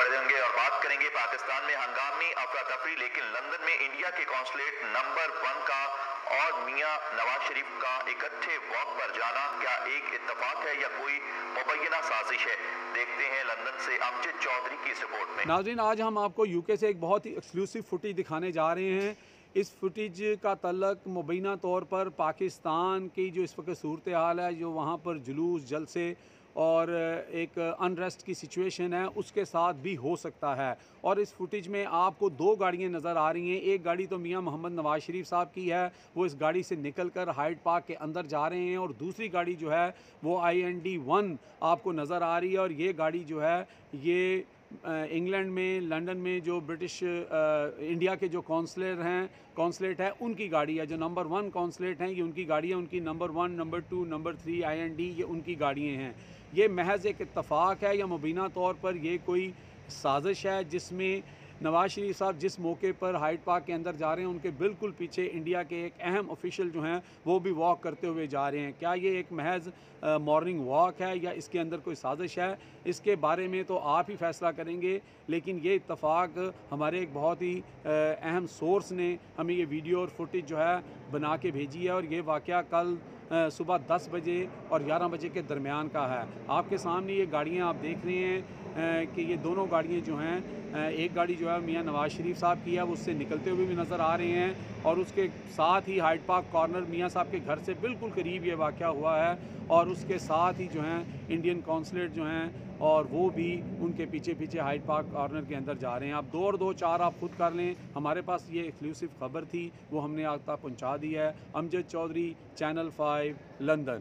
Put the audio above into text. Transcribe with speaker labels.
Speaker 1: बढ़ेंगे और बात करेंगे पाकिस्तान में हंगामी अफरा तफरी, लेकिन लंदन में इंडिया के कॉन्सुलेट नंबर 1 का और मियां नवाज शरीफ का इकट्ठे वॉक पर जाना क्या एक इत्तेफाक है या कोई मुबैना साजिश है? देखते हैं लंदन से अमजद चौधरी की इस रिपोर्ट में।
Speaker 2: नाज़रीन, आज हम आपको यूके से एक बहुत ही एक्सक्लूसिव फुटेज दिखाने जा रहे हैं। इस फुटेज का तल्लक मुबैना तौर पर पाकिस्तान की जो इस वक्त सूरत हाल है, जो वहाँ पर जुलूस जलसे और एक अनरेस्ट की सिचुएशन है, उसके साथ भी हो सकता है। और इस फुटेज में आपको दो गाड़ियाँ नज़र आ रही हैं। एक गाड़ी तो मियां मोहम्मद नवाज शरीफ साहब की है, वो इस गाड़ी से निकलकर हाइड पार्क के अंदर जा रहे हैं, और दूसरी गाड़ी जो है वो IND-1 आपको नज़र आ रही है। और ये गाड़ी जो है ये इंग्लैंड में, लंदन में जो ब्रिटिश इंडिया के जो कॉन्सुलेट है उनकी गाड़ी है। जो नंबर 1 कॉन्सुलेट हैं ये उनकी गाड़ी है, उनकी नंबर 1, नंबर 2, नंबर 3 IND ये उनकी गाड़ियाँ हैं। ये महज एक इत्तफाक है या मुबीना तौर पर ये कोई साजिश है जिसमें नवाज शरीफ साहब जिस मौके पर हाइड पार्क के अंदर जा रहे हैं उनके बिल्कुल पीछे इंडिया के एक अहम ऑफिशियल जो हैं वो भी वॉक करते हुए जा रहे हैं। क्या ये एक महज मॉर्निंग वॉक है या इसके अंदर कोई साजिश है? इसके बारे में तो आप ही फैसला करेंगे, लेकिन ये इत्तफाक हमारे एक बहुत ही अहम सोर्स ने हमें ये वीडियो और फुटेज जो है बना के भेजी है। और ये वाक़या कल सुबह 10 बजे और 11 बजे के दरमियान का है। आपके सामने ये गाड़ियाँ आप देख रहे हैं कि ये दोनों गाड़ियाँ जो हैं, एक गाड़ी जो है मियां नवाज शरीफ साहब की है, वो उससे निकलते हुए भी नज़र आ रहे हैं, और उसके साथ ही हाइड पार्क कॉर्नर मियां साहब के घर से बिल्कुल करीब ये वाक़या हुआ है। और उसके साथ ही जो हैं इंडियन कॉन्सुलेट जो हैं और वो भी उनके पीछे पीछे हाइड पार्क कॉर्नर के अंदर जा रहे हैं। आप 2 और 2 4 आप खुद कर लें। हमारे पास ये एक्सक्लूसिव खबर थी, वो हमने आप तक पहुँचा दी है। Amjad Chaudhary, channel 5, London.